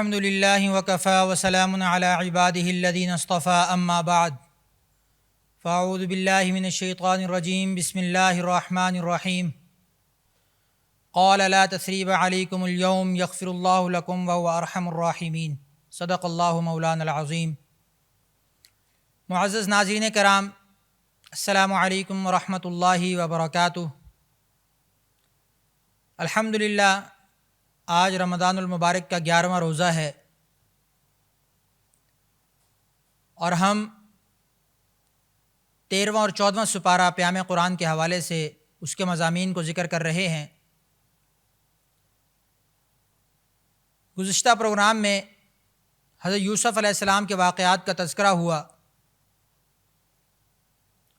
الحمد للہ وکفیٰ وسلام علی عبادہ الذین اصطفیٰ اما بعد فاعوذ باللہ من الشیطان الرجیم بسم اللہ الرحمن الرحیم قال لا تثریب علیکم اليوم یغفر اللہ لکم وهو ارحم الراحمین صدق اللہ مولانا العظیم۔ معزز ناظرین کرام، السلام علیکم ورحمۃ اللہ وبرکاتہ۔ الحمدللہ آج رمضان المبارک کا 11واں روزہ ہے اور ہم 13واں اور 14واں سپارہ پیام قرآن کے حوالے سے اس کے مضامین کو ذکر کر رہے ہیں۔ گزشتہ پروگرام میں حضرت یوسف علیہ السلام کے واقعات کا تذکرہ ہوا،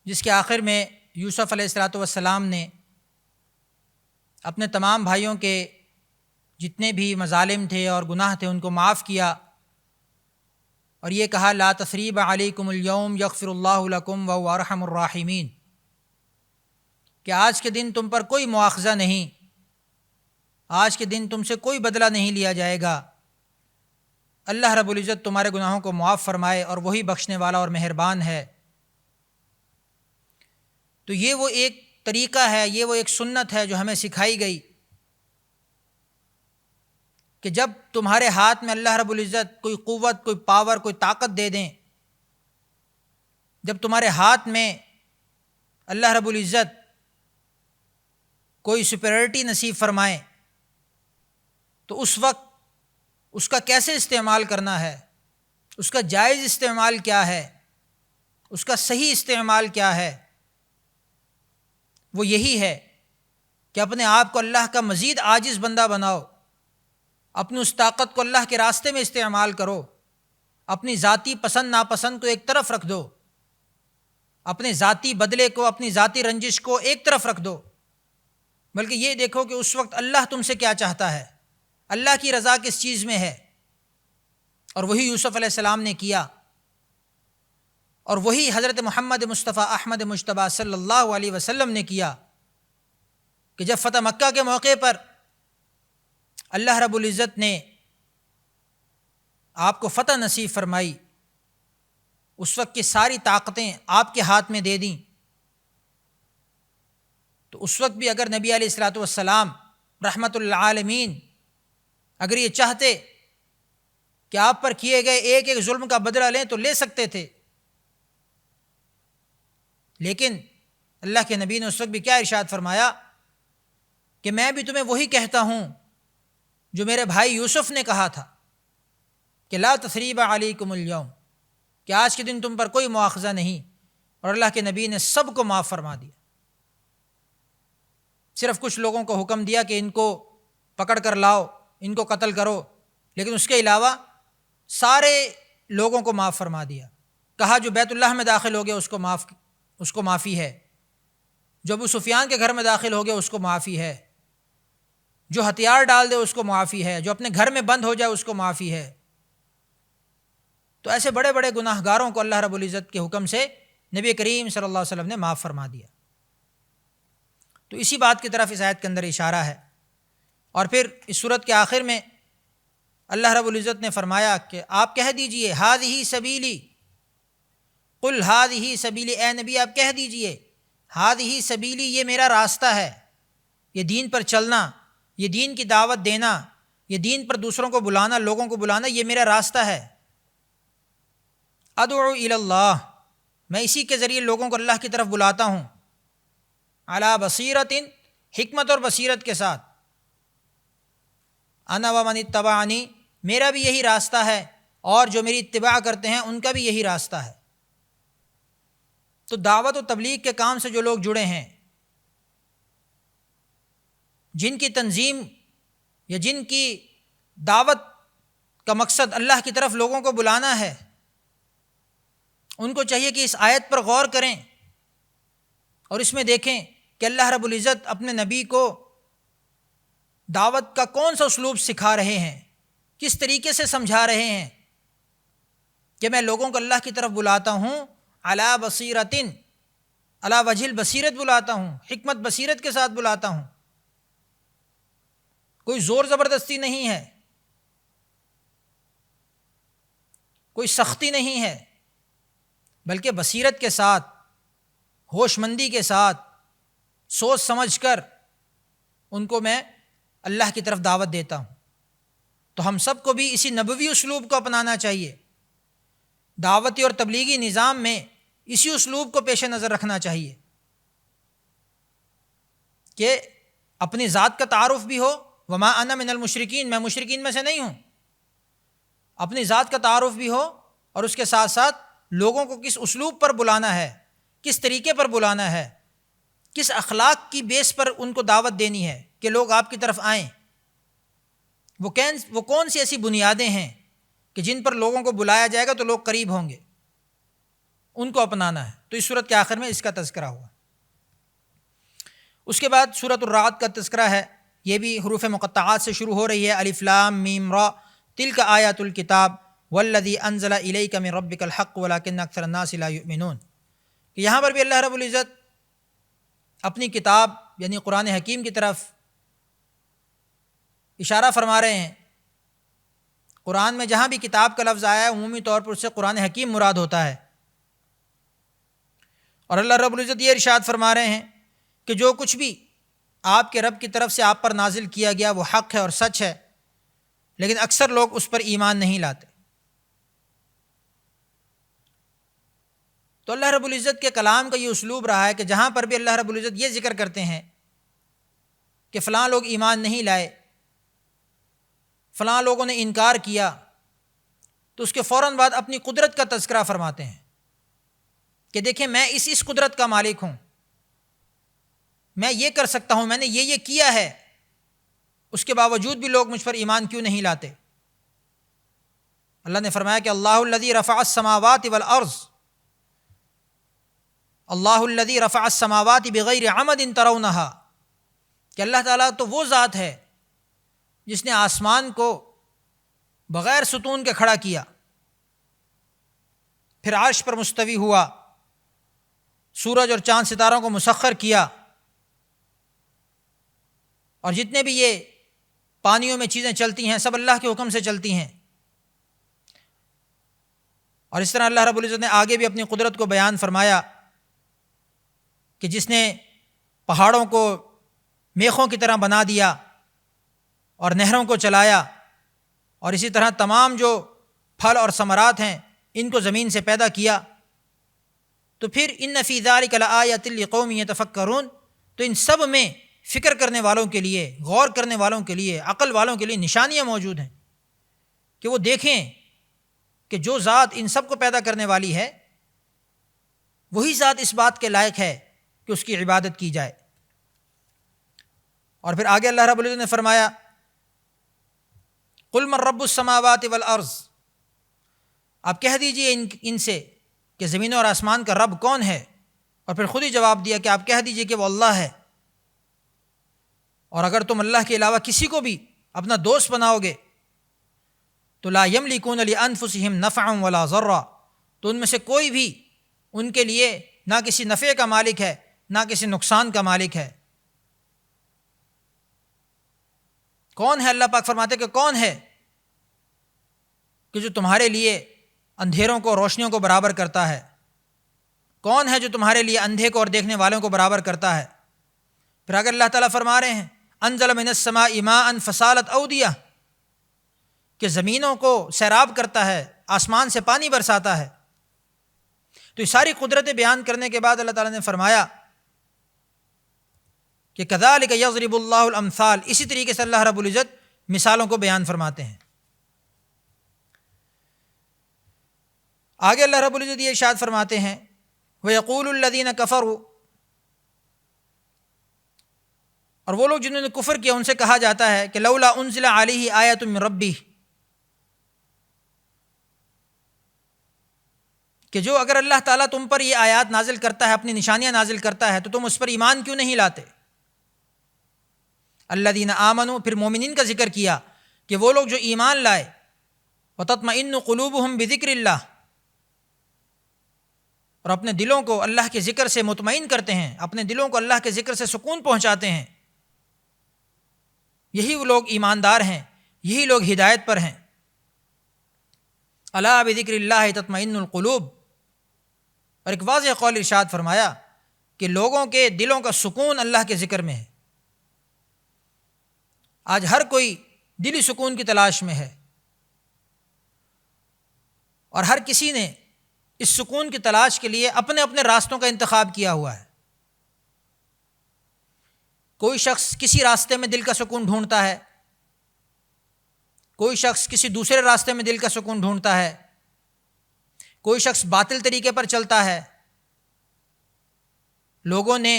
جس کے آخر میں یوسف علیہ السلام نے اپنے تمام بھائیوں کے جتنے بھی مظالم تھے اور گناہ تھے ان کو معاف کیا اور یہ کہا لا تثریب علیکم اليوم یغفر اللہ لکم وهو ارحم الراحمین، کہ آج کے دن تم پر کوئی مواخذہ نہیں، آج کے دن تم سے کوئی بدلہ نہیں لیا جائے گا، اللہ رب العزت تمہارے گناہوں کو معاف فرمائے اور وہی بخشنے والا اور مہربان ہے۔ تو یہ وہ ایک طریقہ ہے، یہ وہ ایک سنت ہے جو ہمیں سکھائی گئی کہ جب تمہارے ہاتھ میں اللہ رب العزت کوئی قوت، کوئی پاور، کوئی طاقت دے دیں، جب تمہارے ہاتھ میں اللہ رب العزت کوئی سپیریورٹی نصیب فرمائے، تو اس وقت اس کا کیسے استعمال کرنا ہے، اس کا جائز استعمال کیا ہے، اس کا صحیح استعمال کیا ہے، وہ یہی ہے کہ اپنے آپ کو اللہ کا مزید عاجز بندہ بناؤ، اپنی اس طاقت کو اللہ کے راستے میں استعمال کرو، اپنی ذاتی پسند ناپسند کو ایک طرف رکھ دو، اپنے ذاتی بدلے کو، اپنی ذاتی رنجش کو ایک طرف رکھ دو، بلکہ یہ دیکھو کہ اس وقت اللہ تم سے کیا چاہتا ہے، اللہ کی رضا کس چیز میں ہے، اور وہی یوسف علیہ السلام نے کیا، اور وہی حضرت محمد مصطفیٰ احمد مجتبیٰ صلی اللہ علیہ وسلم نے کیا کہ جب فتح مکہ کے موقع پر اللہ رب العزت نے آپ کو فتح نصیب فرمائی، اس وقت کی ساری طاقتیں آپ کے ہاتھ میں دے دیں، تو اس وقت بھی اگر نبی علیہ السلام رحمت للعالمین اگر یہ چاہتے کہ آپ پر کیے گئے ایک ایک ظلم کا بدلہ لیں تو لے سکتے تھے، لیکن اللہ کے نبی نے اس وقت بھی کیا ارشاد فرمایا کہ میں بھی تمہیں وہی کہتا ہوں جو میرے بھائی یوسف نے کہا تھا کہ لا تثریب علیکم اليوم، کہ آج کے دن تم پر کوئی مواخذہ نہیں، اور اللہ کے نبی نے سب کو معاف فرما دیا، صرف کچھ لوگوں کو حکم دیا کہ ان کو پکڑ کر لاؤ، ان کو قتل کرو، لیکن اس کے علاوہ سارے لوگوں کو معاف فرما دیا، کہا جو بیت اللہ میں داخل ہو گیا اس کو معافی ہے، جو ابو سفیان کے گھر میں داخل ہو گیا اس کو معافی ہے، جو ہتھیار ڈال دے اس کو معافی ہے، جو اپنے گھر میں بند ہو جائے اس کو معافی ہے۔ تو ایسے بڑے بڑے گناہ گاروں کو اللہ رب العزت کے حکم سے نبی کریم صلی اللہ علیہ وسلم نے معاف فرما دیا۔ تو اسی بات کی طرف اس آیت کے اندر اشارہ ہے، اور پھر اس صورت کے آخر میں اللہ رب العزت نے فرمایا کہ آپ کہہ دیجئے ہذہ سبیلی، قل ہذہ سبیلی، اے نبی آپ کہہ دیجئے ہذہ سبیلی، یہ میرا راستہ ہے، یہ دین پر چلنا، یہ دین کی دعوت دینا، یہ دین پر دوسروں کو بلانا، لوگوں کو بلانا، یہ میرا راستہ ہے۔ ادعو الی اللہ، میں اسی کے ذریعے لوگوں کو اللہ کی طرف بلاتا ہوں، علی بصیرۃ، حکمت اور بصیرت کے ساتھ، انا ومن اتبعنی، میرا بھی یہی راستہ ہے اور جو میری اتباع کرتے ہیں ان کا بھی یہی راستہ ہے۔ تو دعوت و تبلیغ کے کام سے جو لوگ جڑے ہیں، جن کی تنظیم یا جن کی دعوت کا مقصد اللہ کی طرف لوگوں کو بلانا ہے، ان کو چاہیے کہ اس آیت پر غور کریں اور اس میں دیکھیں کہ اللہ رب العزت اپنے نبی کو دعوت کا کون سا اسلوب سکھا رہے ہیں، کس طریقے سے سمجھا رہے ہیں کہ میں لوگوں کو اللہ کی طرف بلاتا ہوں، علی بصیرۃ، علی وجہ البصیرت بلاتا ہوں، حکمت بصیرت کے ساتھ بلاتا ہوں، کوئی زور زبردستی نہیں ہے، کوئی سختی نہیں ہے، بلکہ بصیرت کے ساتھ، ہوش مندی کے ساتھ، سوچ سمجھ کر ان کو میں اللہ کی طرف دعوت دیتا ہوں۔ تو ہم سب کو بھی اسی نبوی اسلوب کو اپنانا چاہیے، دعوتی اور تبلیغی نظام میں اسی اسلوب کو پیش نظر رکھنا چاہیے کہ اپنی ذات کا تعارف بھی ہو، وما انا من المشرکین، میں مشرکین میں سے نہیں ہوں، اپنی ذات کا تعارف بھی ہو، اور اس کے ساتھ ساتھ لوگوں کو کس اسلوب پر بلانا ہے، کس طریقے پر بلانا ہے، کس اخلاق کی بیس پر ان کو دعوت دینی ہے کہ لوگ آپ کی طرف آئیں، وہ کون سی ایسی بنیادیں ہیں کہ جن پر لوگوں کو بلایا جائے گا تو لوگ قریب ہوں گے، ان کو اپنانا ہے۔ تو اس صورت کے آخر میں اس کا تذکرہ ہوا۔ اس کے بعد سورۃ الرعد کا تذکرہ ہے، یہ بھی حروف مقطعات سے شروع ہو رہی ہے، الف لام میم را تلک آیات الکتاب والذی انزل الیک من ربک الحق ولکن اکثر الناس لا یؤمنون، کہ یہاں پر بھی اللہ رب العزت اپنی کتاب یعنی قرآن حکیم کی طرف اشارہ فرما رہے ہیں۔ قرآن میں جہاں بھی کتاب کا لفظ آیا ہے عمومی طور پر اس سے قرآن حکیم مراد ہوتا ہے، اور اللہ رب العزت یہ ارشاد فرما رہے ہیں کہ جو کچھ بھی آپ کے رب کی طرف سے آپ پر نازل کیا گیا وہ حق ہے اور سچ ہے، لیکن اکثر لوگ اس پر ایمان نہیں لاتے۔ تو اللہ رب العزت کے کلام کا یہ اسلوب رہا ہے کہ جہاں پر بھی اللہ رب العزت یہ ذکر کرتے ہیں کہ فلاں لوگ ایمان نہیں لائے، فلاں لوگوں نے انکار کیا، تو اس کے فوراً بعد اپنی قدرت کا تذکرہ فرماتے ہیں کہ دیکھیں میں اس قدرت کا مالک ہوں، میں یہ کر سکتا ہوں، میں نے یہ کیا ہے، اس کے باوجود بھی لوگ مجھ پر ایمان کیوں نہیں لاتے؟ اللہ نے فرمایا کہ اللہ الذی رفع السماوات والارض، اللہ الذی رفع السماوات بغیر عمد ترونہا، کہ اللہ تعالیٰ تو وہ ذات ہے جس نے آسمان کو بغیر ستون کے کھڑا کیا، پھر عرش پر مستوی ہوا، سورج اور چاند ستاروں کو مسخر کیا، اور جتنے بھی یہ پانیوں میں چیزیں چلتی ہیں سب اللہ کے حکم سے چلتی ہیں۔ اور اس طرح اللہ رب العزت نے آگے بھی اپنی قدرت کو بیان فرمایا کہ جس نے پہاڑوں کو میخوں کی طرح بنا دیا اور نہروں کو چلایا، اور اسی طرح تمام جو پھل اور ثمرات ہیں ان کو زمین سے پیدا کیا، تو پھر ان فی ذلک لآیۃ لقوم یتفکرون، تو ان سب میں فکر کرنے والوں کے لیے، غور کرنے والوں کے لیے، عقل والوں کے لیے نشانیاں موجود ہیں کہ وہ دیکھیں کہ جو ذات ان سب کو پیدا کرنے والی ہے وہی ذات اس بات کے لائق ہے کہ اس کی عبادت کی جائے۔ اور پھر آگے اللہ رب العزت نے فرمایا قل من رب السماوات والارض، آپ کہہ دیجئے ان سے کہ زمینوں اور آسمان کا رب کون ہے، اور پھر خود ہی جواب دیا کہ آپ کہہ دیجئے کہ وہ اللہ ہے، اور اگر تم اللہ کے علاوہ کسی کو بھی اپنا دوست بناؤ گے تو لا یملکون لانفسہم نفعا ولا ضرا، تو ان میں سے کوئی بھی ان کے لیے نہ کسی نفع کا مالک ہے نہ کسی نقصان کا مالک ہے۔ کون ہے؟ اللہ پاک فرماتے کہ کون ہے کہ جو تمہارے لیے اندھیروں کو روشنیوں کو برابر کرتا ہے؟ کون ہے جو تمہارے لیے اندھے کو اور دیکھنے والوں کو برابر کرتا ہے؟ پھر اگر اللہ تعالیٰ فرما رہے ہیں انزل من السماء ماء فسالت اودیہ، کہ زمینوں کو سیراب کرتا ہے، آسمان سے پانی برساتا ہے، تو یہ ساری قدرتیں بیان کرنے کے بعد اللہ تعالیٰ نے فرمایا کہ کذالک یضرب اللہ الامثال، اسی طریقے سے اللہ رب العزت مثالوں کو بیان فرماتے ہیں۔ آگے اللہ رب العزت یہ ارشاد فرماتے ہیں وَيَقُولُ الَّذِينَ كَفَرُوا، اور وہ لوگ جنہوں نے کفر کیا ان سے کہا جاتا ہے کہ لولا انزل علیہ آیۃ من ربہ، کہ جو اگر اللہ تعالیٰ تم پر یہ آیات نازل کرتا ہے، اپنی نشانیاں نازل کرتا ہے، تو تم اس پر ایمان کیوں نہیں لاتے؟ الذین آمنوا، پھر مومنین کا ذکر کیا کہ وہ لوگ جو ایمان لائے، وتطمئن قلوبہم بذکر اللہ، اور اپنے دلوں کو اللہ کے ذکر سے مطمئن کرتے ہیں، اپنے دلوں کو اللہ کے ذکر سے سکون پہنچاتے ہیں، یہی وہ لوگ ایماندار ہیں، یہی لوگ ہدایت پر ہیں۔ الا بذکر اللہ تطمئن القلوب، اور ایک واضح قول ارشاد فرمایا کہ لوگوں کے دلوں کا سکون اللہ کے ذکر میں ہے۔ آج ہر کوئی دلی سکون کی تلاش میں ہے، اور ہر کسی نے اس سکون کی تلاش کے لیے اپنے اپنے راستوں کا انتخاب کیا ہوا ہے۔ کوئی شخص کسی راستے میں دل کا سکون ڈھونڈتا ہے، کوئی شخص کسی دوسرے راستے میں دل کا سکون ڈھونڈتا ہے، کوئی شخص باطل طریقے پر چلتا ہے۔ لوگوں نے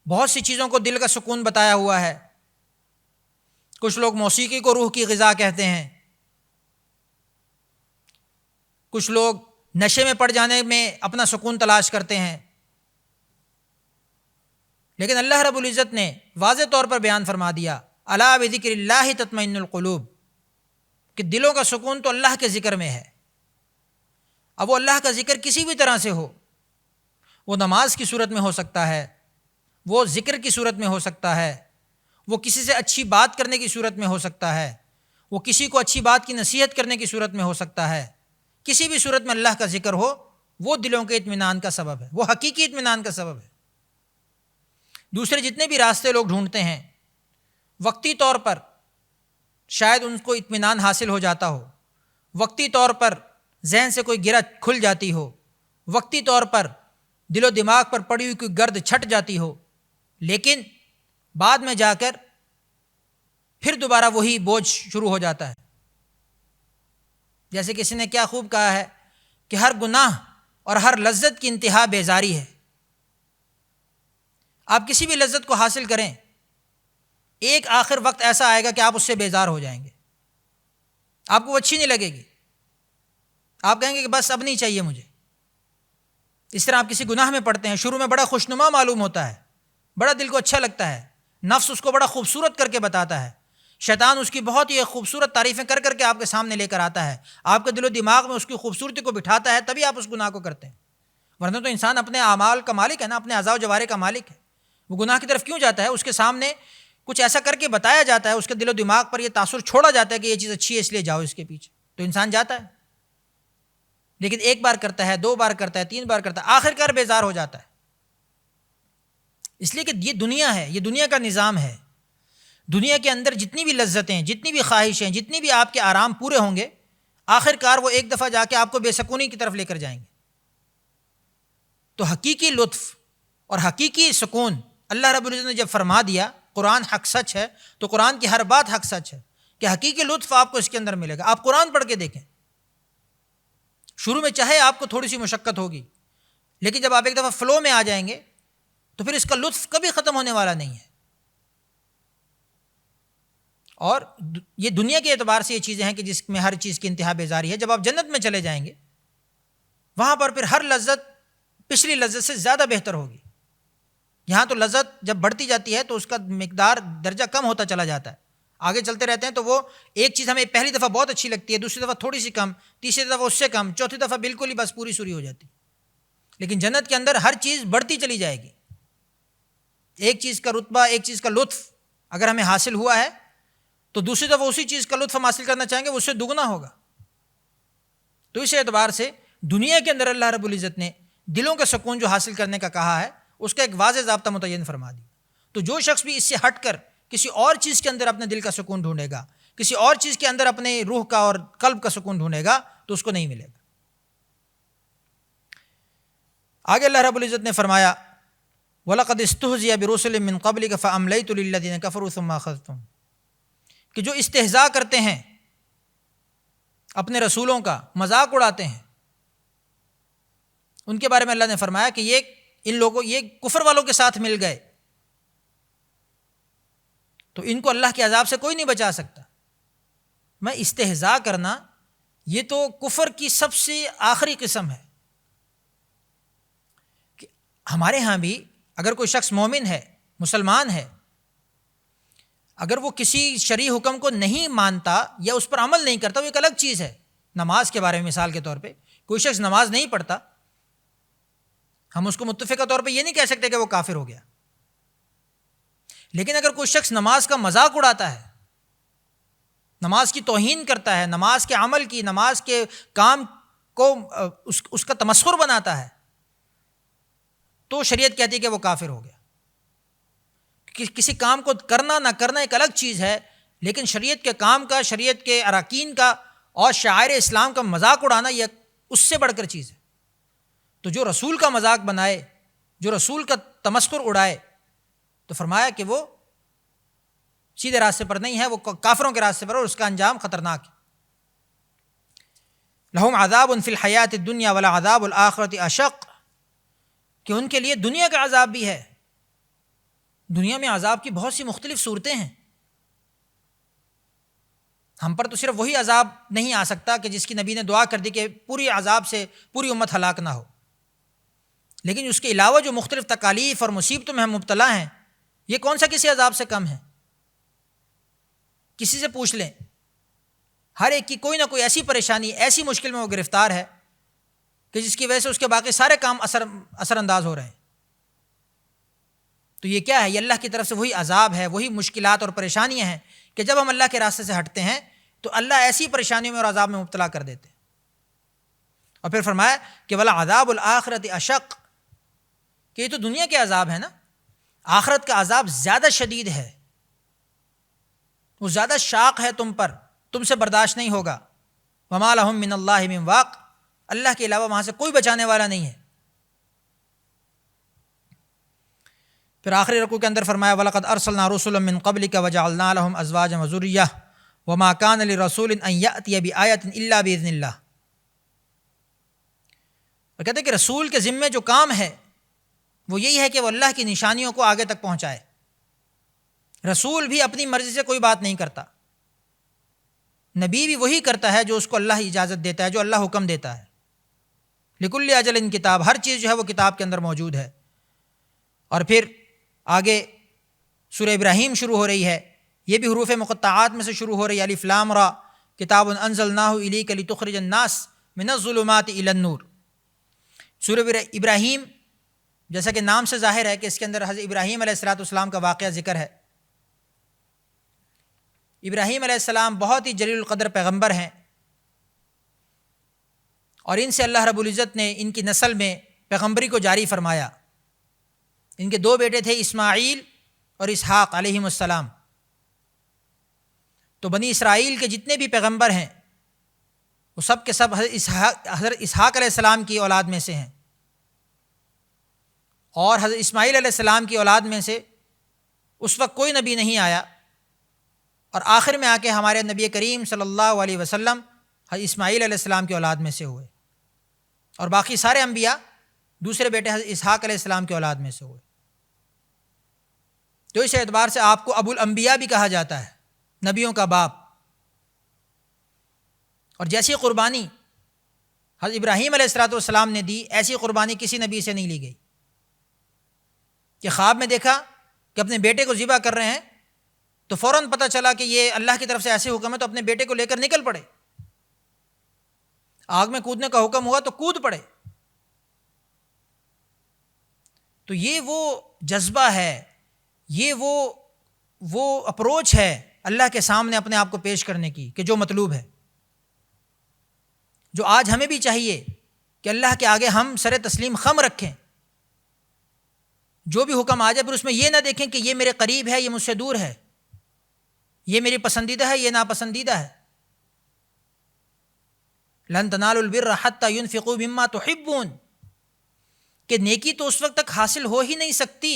بہت سی چیزوں کو دل کا سکون بتایا ہوا ہے۔ کچھ لوگ موسیقی کو روح کی غذا کہتے ہیں، کچھ لوگ نشے میں پڑ جانے میں اپنا سکون تلاش کرتے ہیں، لیکن اللہ رب العزت نے واضح طور پر بیان فرما دیا الا بذکر اللہ تطمئن القلوب، کہ دلوں کا سکون تو اللہ کے ذکر میں ہے۔ اب وہ اللہ کا ذکر کسی بھی طرح سے ہو، وہ نماز کی صورت میں ہو سکتا ہے، وہ ذکر کی صورت میں ہو سکتا ہے، وہ کسی سے اچھی بات کرنے کی صورت میں ہو سکتا ہے، وہ کسی کو اچھی بات کی نصیحت کرنے کی صورت میں ہو سکتا ہے۔ کسی بھی صورت میں اللہ کا ذکر ہو، وہ دلوں کے اطمینان کا سبب ہے، وہ حقیقی اطمینان کا سبب ہے۔ دوسرے جتنے بھی راستے لوگ ڈھونڈتے ہیں، وقتی طور پر شاید ان کو اطمینان حاصل ہو جاتا ہو، وقتی طور پر ذہن سے کوئی گرہ کھل جاتی ہو، وقتی طور پر دل و دماغ پر پڑی ہوئی کوئی گرد چھٹ جاتی ہو، لیکن بعد میں جا کر پھر دوبارہ وہی بوجھ شروع ہو جاتا ہے۔ جیسے کسی نے کیا خوب کہا ہے کہ ہر گناہ اور ہر لذت کی انتہا بیزاری ہے۔ آپ کسی بھی لذت کو حاصل کریں، ایک آخر وقت ایسا آئے گا کہ آپ اس سے بیزار ہو جائیں گے، آپ کو وہ اچھی نہیں لگے گی، آپ کہیں گے کہ بس اب نہیں چاہیے مجھے۔ اس طرح آپ کسی گناہ میں پڑتے ہیں، شروع میں بڑا خوشنما معلوم ہوتا ہے، بڑا دل کو اچھا لگتا ہے، نفس اس کو بڑا خوبصورت کر کے بتاتا ہے، شیطان اس کی بہت ہی خوبصورت تعریفیں کر کر کے آپ کے سامنے لے کر آتا ہے، آپ کے دل و دماغ میں اس کی خوبصورتی کو بٹھاتا ہے، تبھی آپ اس گناہ کو کرتے ہیں۔ ورنہ تو انسان اپنے اعمال کا مالک ہے نا، اپنے اعضاء و جوارح کا مالک ہے۔ وہ گناہ کی طرف کیوں جاتا ہے؟ اس کے سامنے کچھ ایسا کر کے بتایا جاتا ہے، اس کے دل و دماغ پر یہ تاثر چھوڑا جاتا ہے کہ یہ چیز اچھی ہے اس لیے جاؤ اس کے پیچھے، تو انسان جاتا ہے۔ لیکن ایک بار کرتا ہے، دو بار کرتا ہے، تین بار کرتا ہے، آخر کار بیزار ہو جاتا ہے۔ اس لیے کہ یہ دنیا ہے، یہ دنیا کا نظام ہے۔ دنیا کے اندر جتنی بھی لذتیں، جتنی بھی خواہشیں، جتنی بھی آپ کے آرام پورے ہوں گے، آخر کار وہ ایک دفعہ جا کے آپ کو بے سکونی کی طرف لے کر جائیں گے۔ تو حقیقی لطف اور حقیقی سکون اللہ رب العزت نے جب فرما دیا قرآن حق سچ ہے، تو قرآن کی ہر بات حق سچ ہے کہ حقیقی لطف آپ کو اس کے اندر ملے گا۔ آپ قرآن پڑھ کے دیکھیں، شروع میں چاہے آپ کو تھوڑی سی مشقت ہوگی، لیکن جب آپ ایک دفعہ فلو میں آ جائیں گے تو پھر اس کا لطف کبھی ختم ہونے والا نہیں ہے۔ اور یہ دنیا کے اعتبار سے یہ چیزیں ہیں کہ جس میں ہر چیز کی انتہا بیزاری ہے۔ جب آپ جنت میں چلے جائیں گے، وہاں پر پھر ہر لذت پچھلی لذت سے زیادہ بہتر ہوگی۔ یہاں تو لذت جب بڑھتی جاتی ہے تو اس کا مقدار درجہ کم ہوتا چلا جاتا ہے، آگے چلتے رہتے ہیں تو وہ ایک چیز ہمیں پہلی دفعہ بہت اچھی لگتی ہے، دوسری دفعہ تھوڑی سی کم، تیسری دفعہ اس سے کم، چوتھی دفعہ بالکل ہی بس پوری سوری ہو جاتی۔ لیکن جنت کے اندر ہر چیز بڑھتی چلی جائے گی۔ ایک چیز کا رتبہ، ایک چیز کا لطف اگر ہمیں حاصل ہوا ہے تو دوسری دفعہ اسی چیز کا لطف ہم حاصل کرنا چاہیں گے، وہ اس سے دگنا ہوگا۔ تو اس اعتبار سے دنیا کے اندر اللہ رب العزت نے دلوں کا سکون جو حاصل کرنے کا کہا ہے، اس کا ایک واضح ضابطہ متعین فرما دیا۔ تو جو شخص بھی اس سے ہٹ کر کسی اور چیز کے اندر اپنے دل کا سکون ڈھونڈے گا، کسی اور چیز کے اندر اپنے روح کا اور قلب کا سکون ڈھونڈے گا، تو اس کو نہیں ملے گا۔ آگے اللہ رب العزت نے فرمایا وَلَقَدِ اسْتُهْزِئَ بِرُسُلٍ مِّن قَبْلِكَ فَأَمْلَيْتُ لِلَّذِينَ كَفَرُوا ثُمَّ أَخَذْتُهُمْ، کہ جو استہزاء کرتے ہیں اپنے رسولوں کا، مذاق اڑاتے ہیں، ان کے بارے میں اللہ نے فرمایا کہ ان لوگوں، یہ کفر والوں کے ساتھ مل گئے تو ان کو اللہ کے عذاب سے کوئی نہیں بچا سکتا۔ میں استہزاء کرنا، یہ تو کفر کی سب سے آخری قسم ہے۔ کہ ہمارے ہاں بھی اگر کوئی شخص مومن ہے، مسلمان ہے، اگر وہ کسی شرعی حکم کو نہیں مانتا یا اس پر عمل نہیں کرتا، وہ ایک الگ چیز ہے۔ نماز کے بارے میں مثال کے طور پہ کوئی شخص نماز نہیں پڑھتا، ہم اس کو متفقہ طور پہ یہ نہیں کہہ سکتے کہ وہ کافر ہو گیا۔ لیکن اگر کوئی شخص نماز کا مذاق اڑاتا ہے، نماز کی توہین کرتا ہے، نماز کے عمل کی، نماز کے کام کو اس کا تمسخر بناتا ہے، تو شریعت کہتی ہے کہ وہ کافر ہو گیا۔ کسی کام کو کرنا نہ کرنا ایک الگ چیز ہے، لیکن شریعت کے کام کا، شریعت کے اراکین کا اور شعائر اسلام کا مذاق اڑانا یہ اس سے بڑھ کر چیز ہے۔ تو جو رسول کا مذاق بنائے، جو رسول کا تمسخر اڑائے، تو فرمایا کہ وہ سیدھے راستے پر نہیں ہے، وہ کافروں کے راستے پر، اور اس کا انجام خطرناک ہے۔ لہم عذاب فی الحیات الدنیا ولعذاب الآخرۃ اشق، کہ ان کے لیے دنیا کا عذاب بھی ہے۔ دنیا میں عذاب کی بہت سی مختلف صورتیں ہیں، ہم پر تو صرف وہی عذاب نہیں آ سکتا کہ جس کی نبی نے دعا کر دی کہ پوری عذاب سے پوری امت ہلاک نہ ہو، لیکن اس کے علاوہ جو مختلف تکالیف اور مصیبتوں میں ہم مبتلا ہیں، یہ کون سا کسی عذاب سے کم ہے؟ کسی سے پوچھ لیں، ہر ایک کی کوئی نہ کوئی ایسی پریشانی، ایسی مشکل میں وہ گرفتار ہے کہ جس کی وجہ سے اس کے باقی سارے کام اثر انداز ہو رہے ہیں۔ تو یہ کیا ہے؟ یہ اللہ کی طرف سے وہی عذاب ہے، وہی مشکلات اور پریشانیاں ہیں کہ جب ہم اللہ کے راستے سے ہٹتے ہیں تو اللہ ایسی پریشانیوں میں اور عذاب میں مبتلا کر دیتے ہیں۔ اور پھر فرمایا کہ ولا عذاب الآخرۃ اشق، کہ یہ تو دنیا کے عذاب ہے نا، آخرت کا عذاب زیادہ شدید ہے، وہ زیادہ شاق ہے تم پر، تم سے برداشت نہیں ہوگا۔ وما لہم من اللہ من واق، اللہ کے علاوہ وہاں سے کوئی بچانے والا نہیں ہے۔ پھر آخری رکوع کے اندر فرمایا وَلَقَدْ أَرْسَلْنَا رُسُلًا مِّن قَبْلِكَ وَجَعَلْنَا لَهُمْ أَزْوَاجًا وَذُرِّيَّةً وَمَا كَانَ لِرَسُولٍ أَن يَأْتِيَ بِآيَةٍ إِلَّا بِإِذْنِ اللَّهِ۔ اور کہتے ہیں کہ رسول کے ذمے جو کام ہے وہ یہی ہے کہ وہ اللہ کی نشانیوں کو آگے تک پہنچائے۔ رسول بھی اپنی مرضی سے کوئی بات نہیں کرتا، نبی بھی وہی کرتا ہے جو اس کو اللہ اجازت دیتا ہے، جو اللہ حکم دیتا ہے۔ لِكُلِّ أَجَلٍ کتاب، ہر چیز جو ہے وہ کتاب کے اندر موجود ہے۔ اور پھر آگے سورہ ابراہیم شروع ہو رہی ہے، یہ بھی حروف مقطعات میں سے شروع ہو رہی ہے، الف لام را کتاب انزلناہ الیک لتخرج الناس من الظلمات الی النور۔ سورہ ابراہیم جیسا کہ نام سے ظاہر ہے کہ اس کے اندر حضرت ابراہیم علیہ السلام کا واقعہ ذکر ہے۔ ابراہیم علیہ السلام بہت ہی جلیل القدر پیغمبر ہیں، اور ان سے اللہ رب العزت نے ان کی نسل میں پیغمبری کو جاری فرمایا۔ ان کے دو بیٹے تھے، اسماعیل اور اسحاق علیہم السلام۔ تو بنی اسرائیل کے جتنے بھی پیغمبر ہیں وہ سب کے سب حضرت اسحاق علیہ السلام کی اولاد میں سے ہیں، اور حضرت اسماعیل علیہ السلام کی اولاد میں سے اس وقت کوئی نبی نہیں آیا، اور آخر میں آ کے ہمارے نبی کریم صلی اللہ علیہ وسلم حضرت اسماعیل علیہ السلام کی اولاد میں سے ہوئے، اور باقی سارے انبیاء دوسرے بیٹے حضرت اسحاق علیہ السلام کی اولاد میں سے ہوئے۔ تو اس اعتبار سے آپ کو ابو الانبیاء بھی کہا جاتا ہے، نبیوں کا باپ۔ اور جیسی قربانی حضرت ابراہیم علیہ السلام نے دی، ایسی قربانی کسی نبی سے نہیں لی گئی کہ خواب میں دیکھا کہ اپنے بیٹے کو ذبح کر رہے ہیں تو فوراً پتہ چلا کہ یہ اللہ کی طرف سے ایسے حکم ہے تو اپنے بیٹے کو لے کر نکل پڑے، آگ میں کودنے کا حکم ہوا تو کود پڑے۔ تو یہ وہ جذبہ ہے، یہ وہ اپروچ ہے اللہ کے سامنے اپنے آپ کو پیش کرنے کی کہ جو مطلوب ہے، جو آج ہمیں بھی چاہیے کہ اللہ کے آگے ہم سر تسلیم خم رکھیں، جو بھی حکم آ جائے پھر اس میں یہ نہ دیکھیں کہ یہ میرے قریب ہے، یہ مجھ سے دور ہے، یہ میری پسندیدہ ہے، یہ ناپسندیدہ ہے۔ لن تنالوا البر حتى ينفقوا مما تحبون، کہ نیکی تو اس وقت تک حاصل ہو ہی نہیں سکتی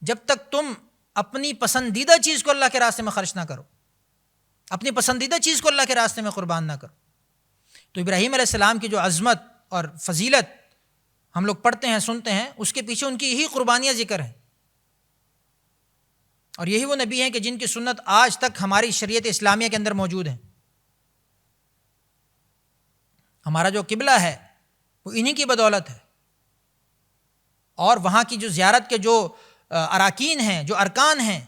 جب تک تم اپنی پسندیدہ چیز کو اللہ کے راستے میں خرچ نہ کرو، اپنی پسندیدہ چیز کو اللہ کے راستے میں قربان نہ کرو۔ تو ابراہیم علیہ السلام کی جو عظمت اور فضیلت ہم لوگ پڑھتے ہیں، سنتے ہیں، اس کے پیچھے ان کی یہی قربانیاں ذکر ہیں، اور یہی وہ نبی ہیں کہ جن کی سنت آج تک ہماری شریعت اسلامیہ کے اندر موجود ہیں۔ ہمارا جو قبلہ ہے وہ انہی کی بدولت ہے، اور وہاں کی جو زیارت کے جو اراکین ہیں، جو ارکان ہیں،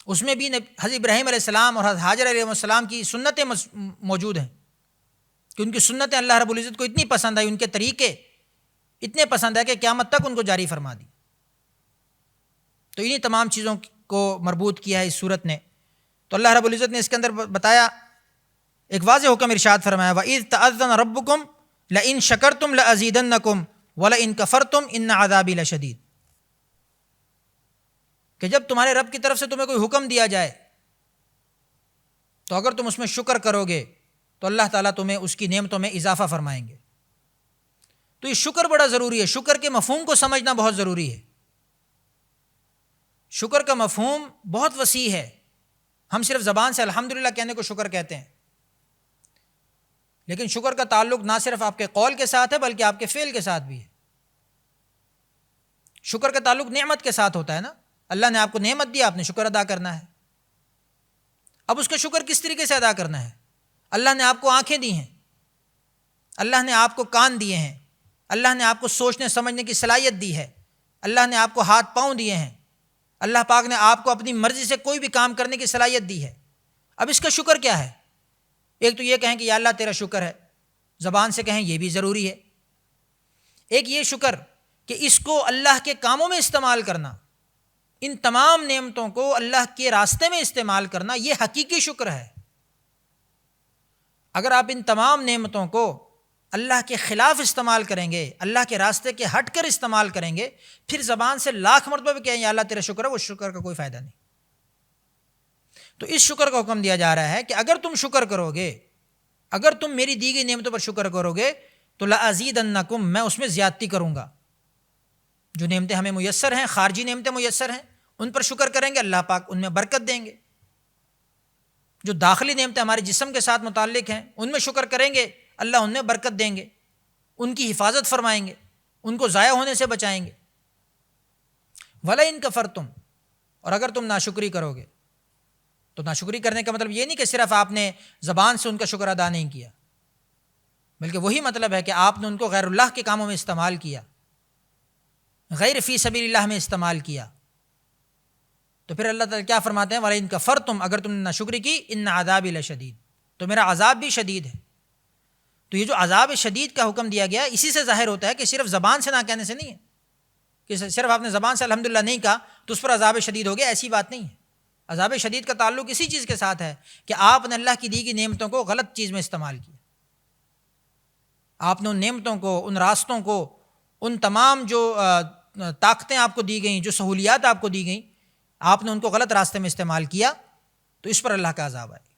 اس میں بھی حضرت ابراہیم علیہ السلام اور حضرت حاجر علیہ السلام کی سنتیں موجود ہیں، کہ ان کی سنتیں اللہ رب العزت کو اتنی پسند آئی، ان کے طریقے اتنے پسند آئے کہ قیامت تک ان کو جاری فرما دی۔ تو انہی تمام چیزوں کو مربوط کیا ہے اس صورت نے، تو اللہ رب العزت نے اس کے اندر بتایا، ایک واضح حکم ارشاد فرمایا، وَإِذْ تَأَذَّنَ رَبُّكُمْ لَإِن شَكَرْتُمْ لَأَزِيدَنَّكُمْ وَلَئِن كَفَرْتُمْ إِنَّ عَذَابِي لَشَدِيدٌ، کہ جب تمہارے رب کی طرف سے تمہیں کوئی حکم دیا جائے تو اگر تم اس میں شکر کرو گے تو اللہ تعالیٰ تمہیں اس کی نعمتوں میں اضافہ فرمائیں گے۔ تو یہ شکر بڑا ضروری ہے، شکر کے مفہوم کو سمجھنا بہت ضروری ہے۔ شکر کا مفہوم بہت وسیع ہے، ہم صرف زبان سے الحمدللہ کہنے کو شکر کہتے ہیں، لیکن شکر کا تعلق نہ صرف آپ کے قول کے ساتھ ہے بلکہ آپ کے فعل کے ساتھ بھی ہے۔ شکر کا تعلق نعمت کے ساتھ ہوتا ہے نا، اللہ نے آپ کو نعمت دی، آپ نے شکر ادا کرنا ہے۔ اب اس کا شکر کس طریقے سے ادا کرنا ہے؟ اللہ نے آپ کو آنکھیں دی ہیں، اللہ نے آپ کو کان دیے ہیں، اللہ نے آپ کو سوچنے سمجھنے کی صلاحیت دی ہے، اللہ نے آپ کو ہاتھ پاؤں دیے ہیں، اللہ پاک نے آپ کو اپنی مرضی سے کوئی بھی کام کرنے کی صلاحیت دی ہے۔ اب اس کا شکر کیا ہے؟ ایک تو یہ کہیں کہ یا اللہ تیرا شکر ہے، زبان سے کہیں، یہ بھی ضروری ہے۔ ایک یہ شکر کہ اس کو اللہ کے کاموں میں استعمال کرنا، ان تمام نعمتوں کو اللہ کے راستے میں استعمال کرنا، یہ حقیقی شکر ہے۔ اگر آپ ان تمام نعمتوں کو اللہ کے خلاف استعمال کریں گے، اللہ کے راستے کے ہٹ کر استعمال کریں گے، پھر زبان سے لاکھ مرتبہ بھی کہیں یا اللہ تیرا شکر ہے، وہ شکر کا کوئی فائدہ نہیں۔ تو اس شکر کا حکم دیا جا رہا ہے کہ اگر تم شکر کرو گے، اگر تم میری دی گئی نعمتوں پر شکر کرو گے تو لَأَزِيدَنَّكُمْ، میں اس میں زیادتی کروں گا۔ جو نعمتیں ہمیں میسر ہیں، خارجی نعمتیں میسر ہیں، ان پر شکر کریں گے، اللہ پاک ان میں برکت دیں گے۔ جو داخلی نعمتیں ہمارے جسم کے ساتھ متعلق ہیں، ان میں شکر کریں گے، اللہ ان میں برکت دیں گے، ان کی حفاظت فرمائیں گے، ان کو ضائع ہونے سے بچائیں گے۔ وَلَئِن كَفَرْتُمْ، اور اگر تم ناشکری کرو گے، تو ناشکری کرنے کا مطلب یہ نہیں کہ صرف آپ نے زبان سے ان کا شکر ادا نہیں کیا، بلکہ وہی مطلب ہے کہ آپ نے ان کو غیر اللہ کے کاموں میں استعمال کیا، غیر فی سبیل اللہ میں استعمال کیا۔ تو پھر اللہ تعالیٰ کیا فرماتے ہیں؟ وَلَئِن كَفَرْتُمْ، اگر تم نے ناشکری کی، إِنَّ عَذَابِي لَشَدِيدٌ، تو میرا عذاب بھی شدید ہے۔ تو یہ جو عذاب شدید کا حکم دیا گیا، اسی سے ظاہر ہوتا ہے کہ صرف زبان سے نہ کہنے سے نہیں ہے، کہ صرف آپ نے زبان سے الحمدللہ نہیں کہا تو اس پر عذاب شدید ہو گیا، ایسی بات نہیں ہے۔ عذاب شدید کا تعلق اسی چیز کے ساتھ ہے کہ آپ نے اللہ کی دی گئی نعمتوں کو غلط چیز میں استعمال کیا، آپ نے ان نعمتوں کو، ان راستوں کو، ان تمام جو طاقتیں آپ کو دی گئیں، جو سہولیات آپ کو دی گئیں، آپ نے ان کو غلط راستے میں استعمال کیا، تو اس پر اللہ کا عذاب آئے۔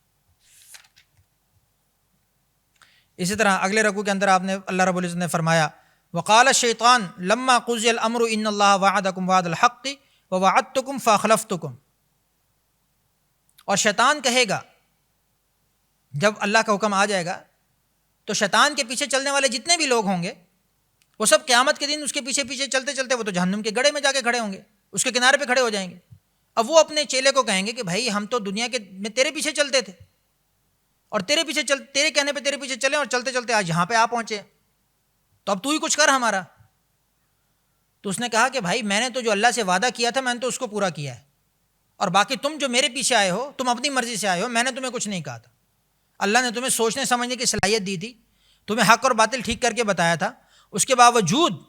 اسی طرح اگلے رکوع کے اندر آپ نے اللہ رب العزت نے فرمایا وقال الشیطان لما قضی الامر ان اللہ وعدکم وعد الحق ووعدتکم فاخلفتکم، اور شیطان کہے گا، جب اللہ کا حکم آ جائے گا تو شیطان کے پیچھے چلنے والے جتنے بھی لوگ ہوں گے وہ سب قیامت کے دن اس کے پیچھے پیچھے چلتے چلتے وہ تو جہنم کے گڑھے میں جا کے کھڑے ہوں گے، اس کے کنارے پہ کھڑے ہو جائیں گے۔ اب وہ اپنے چیلے کو کہیں گے کہ بھائی ہم تو دنیا کے میں تیرے پیچھے چلتے تھے، اور تیرے پیچھے تیرے کہنے پہ تیرے پیچھے چلے، اور چلتے چلتے آج یہاں پہ آ پہنچے، تو اب تو ہی کچھ کر ہمارا۔ تو اس نے کہا کہ بھائی میں نے تو جو اللہ سے وعدہ کیا تھا میں نے تو اس کو پورا کیا ہے، اور باقی تم جو میرے پیچھے آئے ہو تم اپنی مرضی سے آئے ہو، میں نے تمہیں کچھ نہیں کہا تھا۔ اللہ نے تمہیں سوچنے سمجھنے کی صلاحیت دی تھی، تمہیں حق اور باطل ٹھیک کر کے بتایا تھا، اس کے باوجود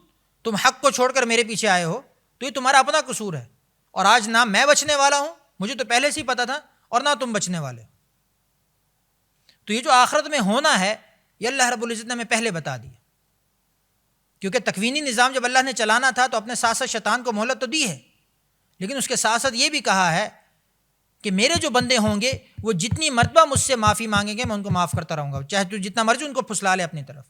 تم حق کو چھوڑ کر میرے پیچھے آئے ہو، تو یہ تمہارا اپنا قصور ہے، اور آج نہ میں بچنے والا ہوں، مجھے تو پہلے سے ہی پتا تھا، اور نہ تم بچنے والے ہو۔ تو یہ جو آخرت میں ہونا ہے یہ اللہ رب العزت نے ہمیں پہلے بتا دیا، کیونکہ تکوینی نظام جب اللہ نے چلانا تھا تو اپنے ساتھ ساتھ شیطان کو مہلت تو دی ہے، لیکن اس کے ساتھ ساتھ یہ بھی کہا ہے کہ میرے جو بندے ہوں گے وہ جتنی مرتبہ مجھ سے معافی مانگیں گے میں ان کو معاف کرتا رہوں گا، چاہے تو جتنا مرضی ان کو پھسلا لے اپنی طرف۔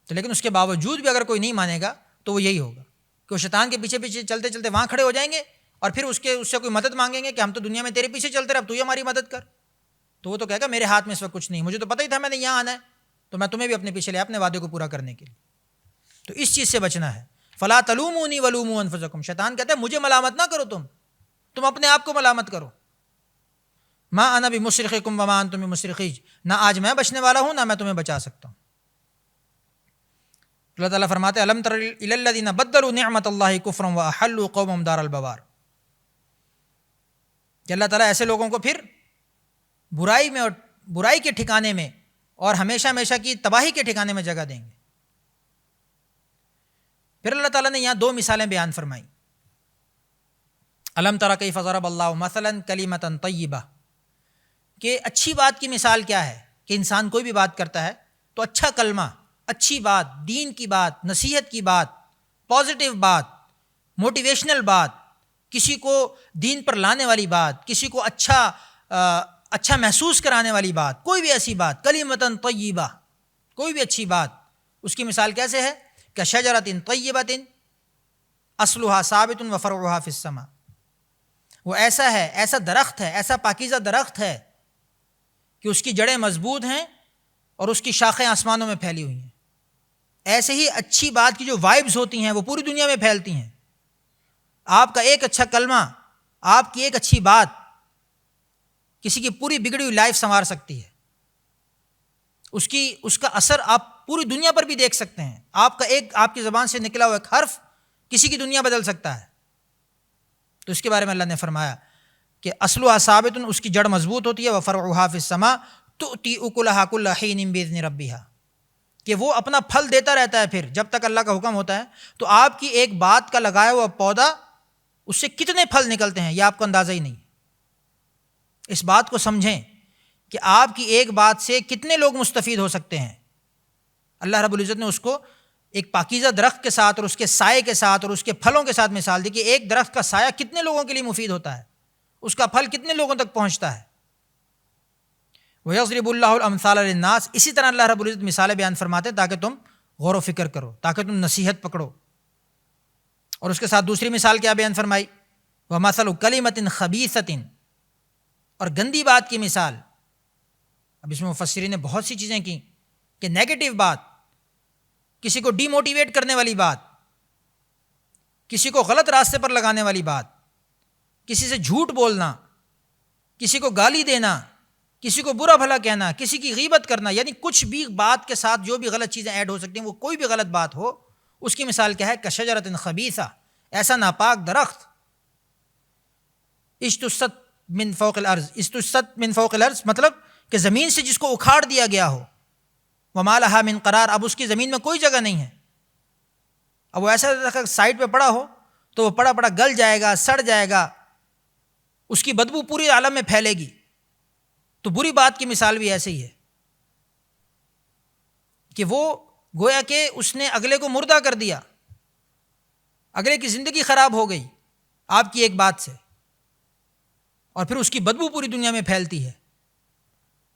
تو لیکن اس کے باوجود بھی اگر کوئی نہیں مانے گا تو وہ یہی ہوگا کہ وہ شیطان کے پیچھے پیچھے چلتے چلتے وہاں کھڑے ہو جائیں گے، اور پھر اس سے کوئی مدد مانگیں گے کہ ہم تو دنیا میں تیرے پیچھے چلتے رہے، اب تو ہی ہماری مدد کر۔ تو وہ تو کہے گا میرے ہاتھ میں اس وقت کچھ نہیں، مجھے تو پتہ ہی تھا میں نے یہاں آنا ہے، تو میں تمہیں بھی اپنے پیچھے لے اپنے وعدے کو پورا کرنے کے لیے۔ تو اس چیز سے بچنا ہے۔ فلا تلومونی ولوموا انفسکم، شیطان کہتا ہے مجھے ملامت نہ کرو، تم اپنے آپ کو ملامت کرو۔ ما انا بمصرخکم وما انتم بمصرخی، نہ آج میں بچنے والا ہوں نہ میں تمہیں بچا سکتا ہوں۔ اللہ تعالیٰ فرماتے ہیں الم تر الی الذین بدلوا نعمت اللہ کفرا واحلوا قومهم دار البوار، کہ اللہ تعالیٰ ایسے لوگوں کو پھر برائی میں اور برائی کے ٹھکانے میں اور ہمیشہ ہمیشہ کی تباہی کے ٹھکانے میں جگہ دیں گے۔ پھر اللہ تعالیٰ نے یہاں دو مثالیں بیان فرمائیں۔ الم تر کیف ضرب اللہ مثلا کلمۃ طیبہ، کہ اچھی بات کی مثال کیا ہے کہ انسان کوئی بھی بات کرتا ہے تو اچھا کلمہ، اچھی بات، دین کی بات، نصیحت کی بات، پازیٹیو بات، موٹیویشنل بات، کسی کو دین پر لانے والی بات، کسی کو اچھا محسوس کرانے والی بات، کوئی بھی ایسی بات، کلمۃ طیبہ، کوئی بھی اچھی بات، اس کی مثال کیسے ہے؟ کشجرۃ طیبۃ اصلها ثابت وفرعها فی السماء، وہ ایسا ہے، ایسا درخت ہے، ایسا پاکیزہ درخت ہے کہ اس کی جڑیں مضبوط ہیں اور اس کی شاخیں آسمانوں میں پھیلی ہوئی ہیں۔ ایسے ہی اچھی بات کی جو وائبز ہوتی ہیں وہ پوری دنیا میں پھیلتی ہیں۔ آپ کا ایک اچھا کلمہ، آپ کی ایک اچھی بات کسی کی پوری بگڑی ہوئی لائف سنوار سکتی ہے، اس کا اثر آپ پوری دنیا پر بھی دیکھ سکتے ہیں۔ آپ کی زبان سے نکلا ہوا ایک حرف کسی کی دنیا بدل سکتا ہے۔ تو اس کے بارے میں اللہ نے فرمایا کہ اصلها ثابت، اس کی جڑ مضبوط ہوتی ہے، وفرعها فی السماء تؤتی اکلها کل حین باذن ربها، کہ وہ اپنا پھل دیتا رہتا ہے پھر جب تک اللہ کا حکم ہوتا ہے۔ تو آپ کی ایک بات کا لگایا ہوا پودا، اس سے کتنے پھل نکلتے ہیں یہ آپ کو اندازہ ہی نہیں۔ اس بات کو سمجھیں کہ آپ کی ایک بات سے کتنے لوگ مستفید ہو سکتے ہیں۔ اللہ رب العزت نے اس کو ایک پاکیزہ درخت کے ساتھ اور اس کے سائے کے ساتھ اور اس کے پھلوں کے ساتھ مثال دی کہ ایک درخت کا سایہ کتنے لوگوں کے لیے مفید ہوتا ہے، اس کا پھل کتنے لوگوں تک پہنچتا ہے۔ وَيَضْرِبُ اللَّهُ الْأَمْثَالَ لِلنَّاسِ، اسی طرح اللہ رب العزت مثالیں بیان فرماتے ہیں تاکہ تم غور و فکر کرو، تاکہ تم نصیحت پکڑو۔ اور اس کے ساتھ دوسری مثال کیا بیان فرمائی؟ وَمَثَلُ كَلِمَةٍ خَبِيثَةٍ، اور گندی بات کی مثال۔ اب اس میں مفسرین نے بہت سی چیزیں کی کہ نیگیٹو بات، کسی کو ڈی موٹیویٹ کرنے والی بات، کسی کو غلط راستے پر لگانے والی بات، کسی سے جھوٹ بولنا، کسی کو گالی دینا، کسی کو برا بھلا کہنا، کسی کی غیبت کرنا، یعنی کچھ بھی بات کے ساتھ جو بھی غلط چیزیں ایڈ ہو سکتی ہیں، وہ کوئی بھی غلط بات ہو، اس کی مثال کیا ہے؟ کشجرۃ خبیثہ، ایسا ناپاک درخت، اجتثت من فوق الارض، اجتثت من فوق الارض مطلب کہ زمین سے جس کو اکھاڑ دیا گیا ہو، وما لها من قرار، اب اس کی زمین میں کوئی جگہ نہیں ہے۔ اب وہ ایسا درخت سائڈ پہ پڑا ہو تو وہ پڑا گل جائے گا، سڑ جائے گا، اس کی بدبو پوری عالم میں پھیلے گی۔ تو بری بات کی مثال بھی ایسے ہی ہے کہ وہ گویا کہ اس نے اگلے کو مردہ کر دیا، اگلے کی زندگی خراب ہو گئی آپ کی ایک بات سے، اور پھر اس کی بدبو پوری دنیا میں پھیلتی ہے۔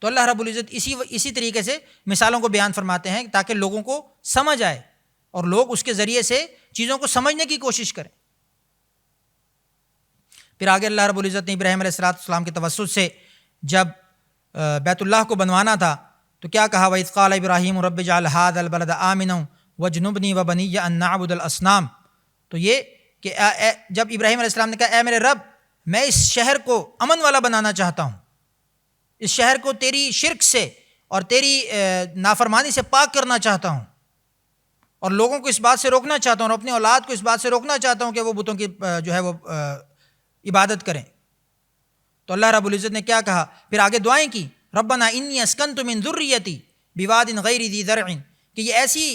تو اللہ رب العزت اسی طریقے سے مثالوں کو بیان فرماتے ہیں تاکہ لوگوں کو سمجھ آئے اور لوگ اس کے ذریعے سے چیزوں کو سمجھنے کی کوشش کریں۔ پھر آگے اللہ رب العزت نے ابراہیم علیہ السلام کے توسط سے جب بیت اللہ کو بنوانا تھا تو کیا کہا؟ وَإِذْ قَالَ إِبْرَاهِيمُ رَبِّ اجْعَلْ هَٰذَا الْبَلَدَ آمِنًا وَاجْنُبْنِي وَبَنِيَّ أَن نَّعْبُدَ الْأَصْنَامَ، تو یہ کہ جب ابراہیم علیہ السلام نے کہا اے میرے رب، میں اس شہر کو امن والا بنانا چاہتا ہوں، اس شہر کو تیری شرک سے اور تیری نافرمانی سے پاک کرنا چاہتا ہوں، اور لوگوں کو اس بات سے روکنا چاہتا ہوں، اور اپنی اولاد کو اس بات سے روکنا چاہتا ہوں کہ وہ بتوں کی جو ہے وہ عبادت کریں۔ تو اللہ رب العزت نے کیا کہا؟ پھر آگے دعائیں کی، ربنا انی اسکنت من ذریتی بواد غیر ذی زرع، کہ یہ ایسی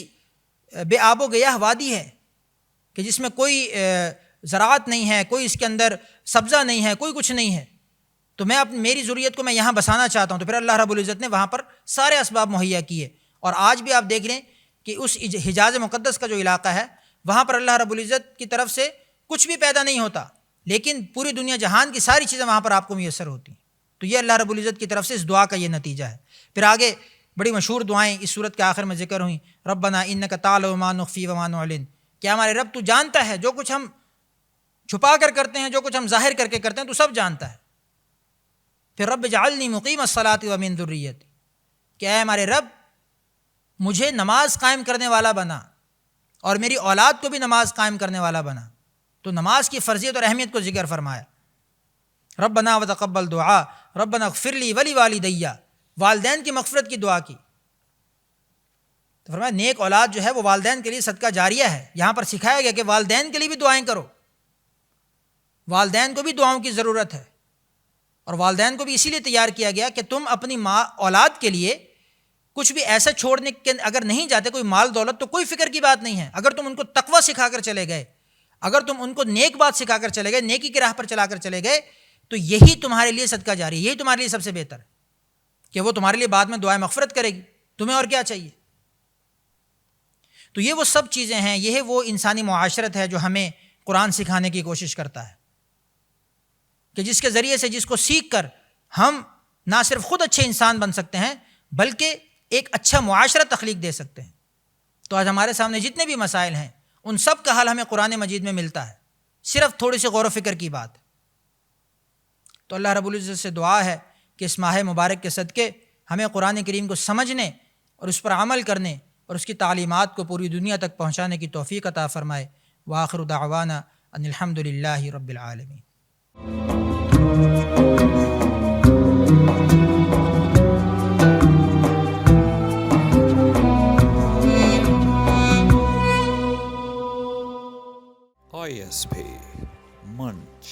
بے آب و گیاہ وادی ہے کہ جس میں کوئی زراعت نہیں ہے، کوئی اس کے اندر سبزہ نہیں ہے، کوئی کچھ نہیں ہے، تو میں میری ذریت کو میں یہاں بسانا چاہتا ہوں۔ تو پھر اللہ رب العزت نے وہاں پر سارے اسباب مہیا کیے، اور آج بھی آپ دیکھ لیں کہ اس حجاز مقدس کا جو علاقہ ہے وہاں پر اللہ رب العزت کی طرف سے کچھ بھی پیدا نہیں ہوتا، لیکن پوری دنیا جہان کی ساری چیزیں وہاں پر آپ کو میسر ہوتی ہیں۔ تو یہ اللہ رب العزت کی طرف سے اس دعا کا یہ نتیجہ ہے۔ پھر آگے بڑی مشہور دعائیں اس صورت کے آخر میں ذکر ہوئیں، ربنا انک تعلم ما نخفی وما نعلن، کہ ہمارے رب تو جانتا ہے جو کچھ ہم چھپا کر کرتے ہیں، جو کچھ ہم ظاہر کر کے کرتے ہیں، تو سب جانتا ہے۔ پھر رب اجعلنی مقیم الصلاۃ ومن ذریتی، کہ اے ہمارے رب مجھے نماز قائم کرنے والا بنا اور میری اولاد کو بھی نماز قائم کرنے والا بنا۔ تو نماز کی فرضیت اور اہمیت کو ذکر فرمایا۔ ربنا وتقبل دعا، ربنا اغفر لی ولوالدی، والدین کی مغفرت کی دعا کی۔ تو فرمایا نیک اولاد جو ہے وہ والدین کے لیے صدقہ جاریہ ہے۔ یہاں پر سکھایا گیا کہ والدین کے لیے بھی دعائیں کرو، والدین کو بھی دعاؤں کی ضرورت ہے، اور والدین کو بھی اسی لیے تیار کیا گیا کہ تم اپنی اولاد کے لیے کچھ بھی ایسا چھوڑنے کے اگر نہیں جاتے، کوئی مال دولت، تو کوئی فکر کی بات نہیں ہے۔ اگر تم ان کو تقویٰ سکھا کر چلے گئے، اگر تم ان کو نیک بات سکھا کر چلے گئے, نیکی کی راہ پر چلا کر چلے گئے, تو یہی تمہارے لیے صدقہ جاری ہے, یہی تمہارے لیے سب سے بہتر ہے کہ وہ تمہارے لیے بعد میں دعائے مغفرت کرے گی. تمہیں اور کیا چاہیے؟ تو یہ وہ سب چیزیں ہیں, یہ ہے وہ انسانی معاشرت ہے جو ہمیں قرآن سکھانے کی کوشش کرتا ہے, کہ جس کے ذریعے سے, جس کو سیکھ کر ہم نہ صرف خود اچھے انسان بن سکتے ہیں بلکہ ایک اچھا معاشرہ تخلیق دے سکتے ہیں. تو آج ہمارے سامنے جتنے بھی مسائل ہیں ان سب کا حل ہمیں قرآن مجید میں ملتا ہے, صرف تھوڑی سی غور و فکر کی بات. تو اللہ رب العزت سے دعا ہے کہ اس ماہ مبارک کے صدقے ہمیں قرآن کریم کو سمجھنے اور اس پر عمل کرنے اور اس کی تعلیمات کو پوری دنیا تک پہنچانے کی توفیق عطا فرمائے. وآخر دعوانا ان الحمد للہ رب العالمین. ISP Munch.